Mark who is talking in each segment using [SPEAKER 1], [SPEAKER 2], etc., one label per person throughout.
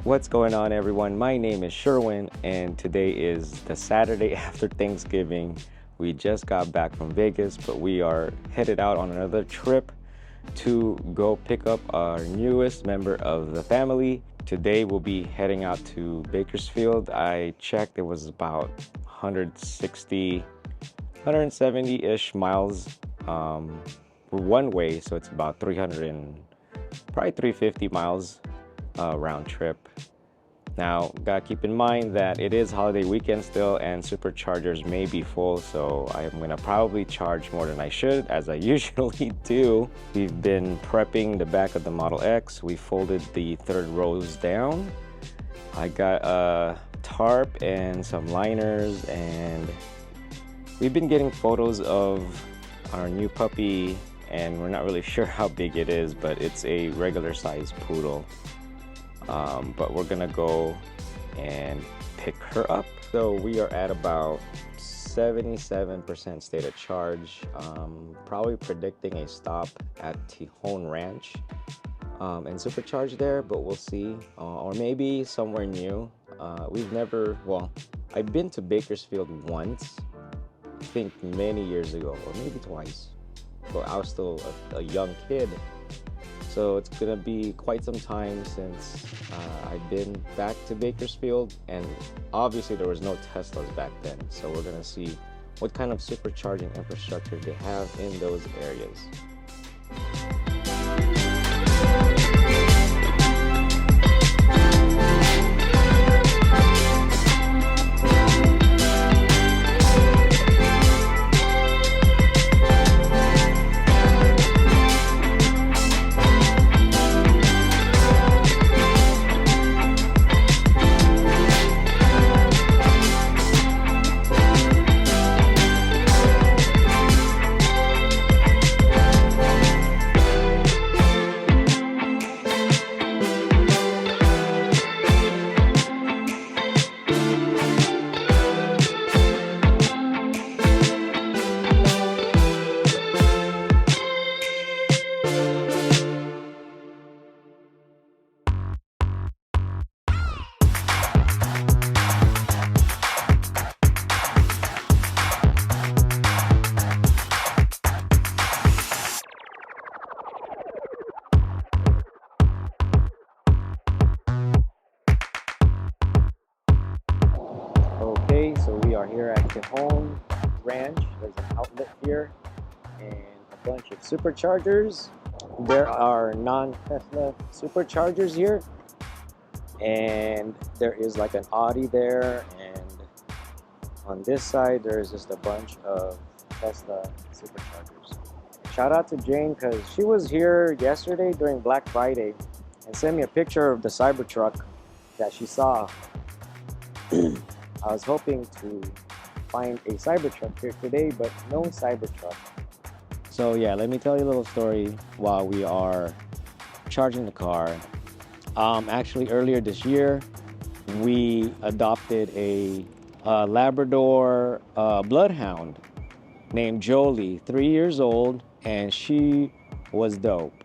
[SPEAKER 1] What's going on, everyone? My name is Sherwin, and today is the Saturday after Thanksgiving. We just got back from Vegas, but we are headed out on another trip to go pick up our newest member of the family. Today we'll be heading out to Bakersfield. I checked, it was about 160, 170-ish miles one way, so it's about 350 miles round trip. Now, gotta keep in mind that it is holiday weekend still and superchargers may be full, so I'm gonna probably charge more than I should, as I usually do. We've been prepping the back of the Model X. We folded the third rows down. I got a tarp and some liners, and we've been getting photos of our new puppy, and we're not really sure how big it is, but it's a regular size poodle. But we're gonna go and pick her up. So we are at about 77% state of charge. Probably predicting a stop at Tejon Ranch and supercharge there, but we'll see. Or maybe somewhere new. I've been to Bakersfield once, I think many years ago, or maybe twice. But I was still a young kid. So it's gonna be quite some time since I've been back to Bakersfield, and obviously there was no Teslas back then. So we're gonna see what kind of supercharging infrastructure they have in those areas. Okay, so we are here at Tejon Ranch. There's an outlet here and a bunch of superchargers. There are non-Tesla superchargers here, and there is like an Audi there, and on this side there is just a bunch of Tesla superchargers. Shout out to Jane, because she was here yesterday during Black Friday and sent me a picture of the Cybertruck that she saw. I was hoping to find a Cybertruck here today, but no Cybertruck. So yeah, let me tell you a little story while we are charging the car. Actually, earlier this year, we adopted a Labrador bloodhound named Jolie, 3 years old, and she was dope.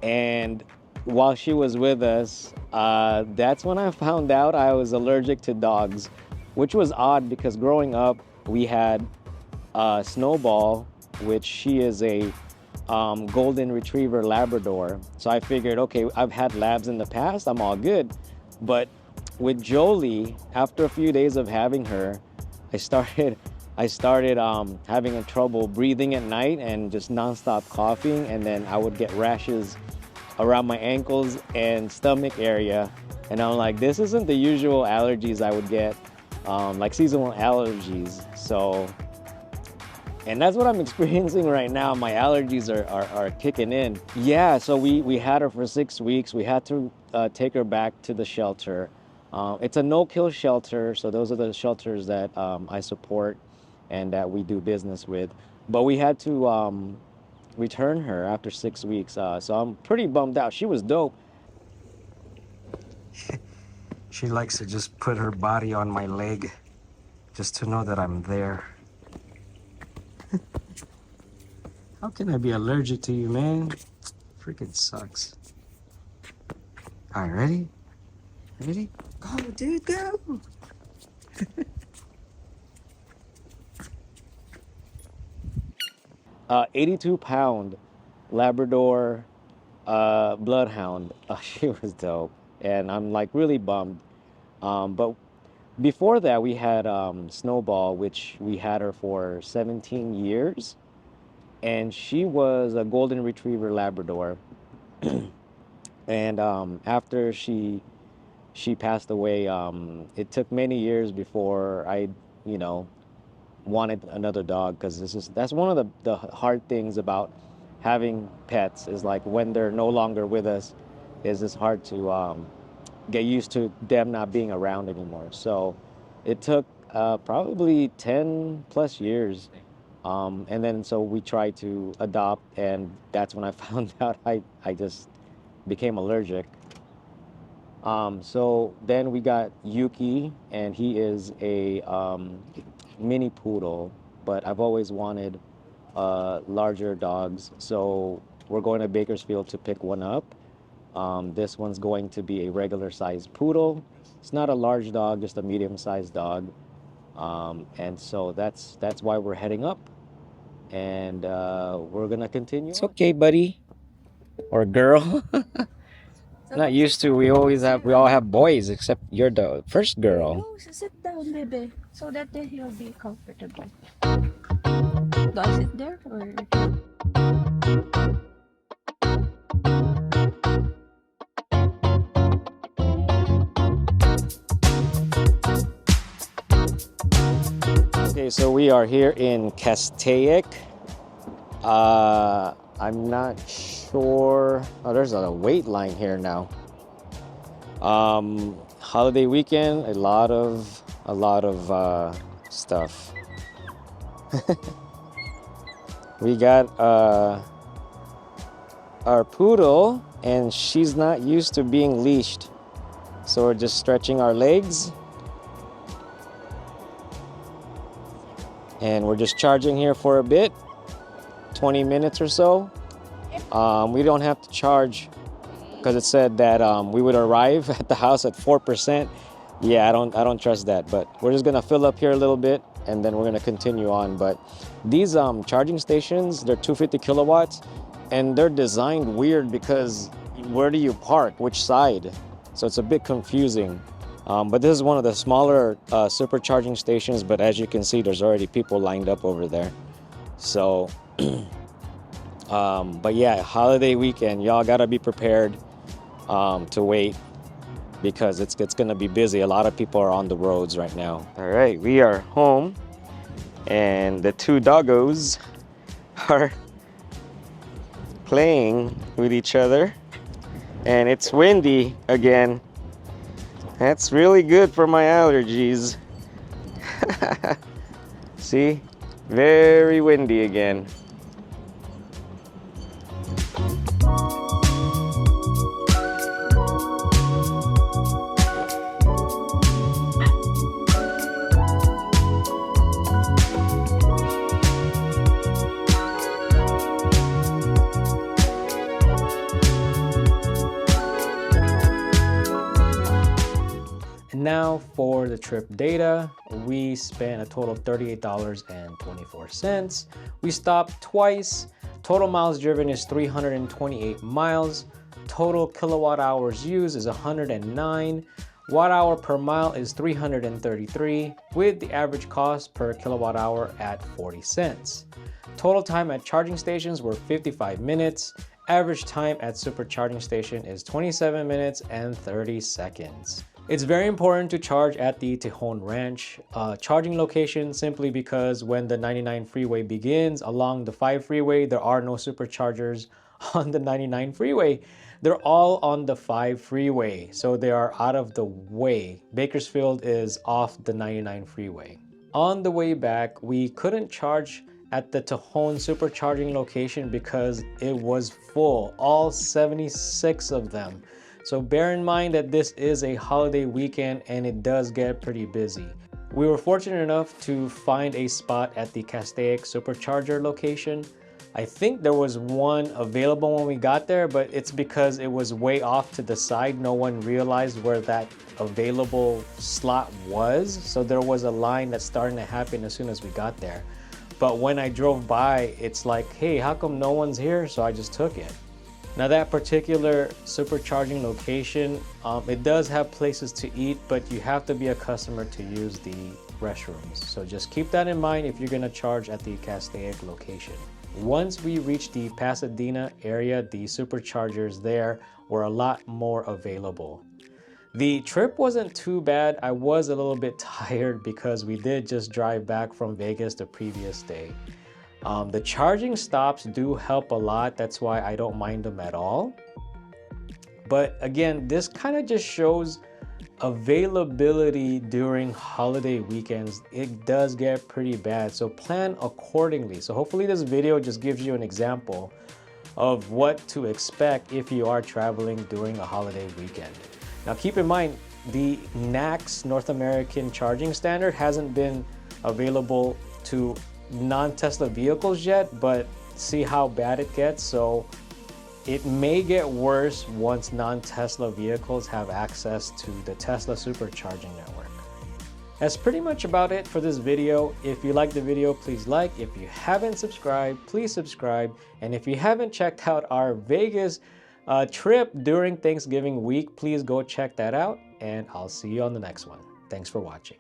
[SPEAKER 1] And while she was with us, that's when I found out I was allergic to dogs, which was odd because growing up, we had Snowball, which she is a golden retriever Labrador. So I figured, okay, I've had labs in the past, I'm all good. But with Jolie, after a few days of having her, I started having trouble breathing at night and just nonstop coughing, and then I would get rashes around my ankles and stomach area, and I'm like, this isn't the usual allergies I would get, like seasonal allergies. So, and that's what I'm experiencing right now. My allergies are kicking in. Yeah, so we had her for 6 weeks. We had to take her back to the shelter. It's a no-kill shelter, so those are the shelters that I support and that we do business with. But we had to return her after 6 weeks, so I'm pretty bummed out. She was dope. She likes to just put her body on my leg just to know that I'm there. How can I be allergic to you, man? Freaking sucks. All right, ready?
[SPEAKER 2] Ready? Go, dude, go.
[SPEAKER 1] 82-pound Labrador bloodhound. She was dope, and I'm like really bummed. But before that, we had Snowball, which we had her for 17 years, and she was a golden retriever Labrador. And after she passed away, it took many years before I, you know, wanted another dog, because that's one of the hard things about having pets is like when they're no longer with us, is it's hard to get used to them not being around anymore. So it took probably 10 plus years. And then so we tried to adopt, and that's when I found out I just became allergic. So then we got Yuki, and he is a mini poodle, but I've always wanted larger dogs. So we're going to Bakersfield to pick one up. This one's going to be a regular sized poodle. It's not a large dog, just a medium sized dog. And so that's why we're heading up, and we're gonna continue. It's okay, buddy or girl. Not used to. We all have boys, except you're the first girl.
[SPEAKER 2] Oh, sit down, baby, so that he'll be comfortable. Do I sit there or?
[SPEAKER 1] Okay, so we are here in Castaic. I'm not sure. Oh, there's a wait line here now. Holiday weekend, a lot of stuff. We got our poodle, and she's not used to being leashed, so we're just stretching our legs, and we're just charging here for a bit, 20 minutes or so. We don't have to charge because it said that we would arrive at the house at 4%. Yeah, I don't trust that, but we're just gonna fill up here a little bit, and then we're gonna continue on. But these charging stations, they're 250 kilowatts, and they're designed weird because where do you park, which side? So it's a bit confusing. But this is one of the smaller supercharging stations, but as you can see, there's already people lined up over there. So, but yeah, holiday weekend, y'all gotta be prepared to wait, because it's gonna be busy. A lot of people are on the roads right now. All right, we are home, and the two doggos are playing with each other, and it's windy again. That's really good for my allergies. See, very windy again. Now for the trip data, we spent a total of $38.24. We stopped twice. Total miles driven is 328 miles. Total kilowatt hours used is 109. Watt hour per mile is 333, with the average cost per kilowatt hour at 40 cents. Total time at charging stations were 55 minutes. Average time at supercharging station is 27 minutes and 30 seconds. It's very important to charge at the Tejon Ranch charging location, simply because when the 99 freeway begins along the 5 freeway, there are no superchargers on the 99 freeway. They're all on the 5 freeway, so they are out of the way. Bakersfield is off the 99 freeway. On the way back, we couldn't charge at the Tejon Supercharging location because it was full, all 76 of them. So bear in mind that this is a holiday weekend and it does get pretty busy. We were fortunate enough to find a spot at the Castaic Supercharger location. I think there was one available when we got there, but it's because it was way off to the side. No one realized where that available slot was. So there was a line that's starting to happen as soon as we got there. But when I drove by, it's like, hey, how come no one's here? So I just took it. Now that particular supercharging location, it does have places to eat, but you have to be a customer to use the restrooms. So just keep that in mind if you're gonna charge at the Castaic location. Once we reached the Pasadena area, the superchargers there were a lot more available. The trip wasn't too bad. I was a little bit tired because we did just drive back from Vegas the previous day. The charging stops do help a lot. That's why I don't mind them at all. But again, this kind of just shows availability during holiday weekends. It does get pretty bad, so plan accordingly. So hopefully this video just gives you an example of what to expect if you are traveling during a holiday weekend. Now keep in mind, the NACS North American charging standard hasn't been available to non-Tesla vehicles yet, but see how bad it gets. So it may get worse once non-Tesla vehicles have access to the Tesla Supercharging network. That's pretty much about it for this video. If you like the video, please like. If you haven't subscribed, please subscribe. And if you haven't checked out our Vegas trip during Thanksgiving week, please go check that out. And I'll see you on the next one. Thanks for watching.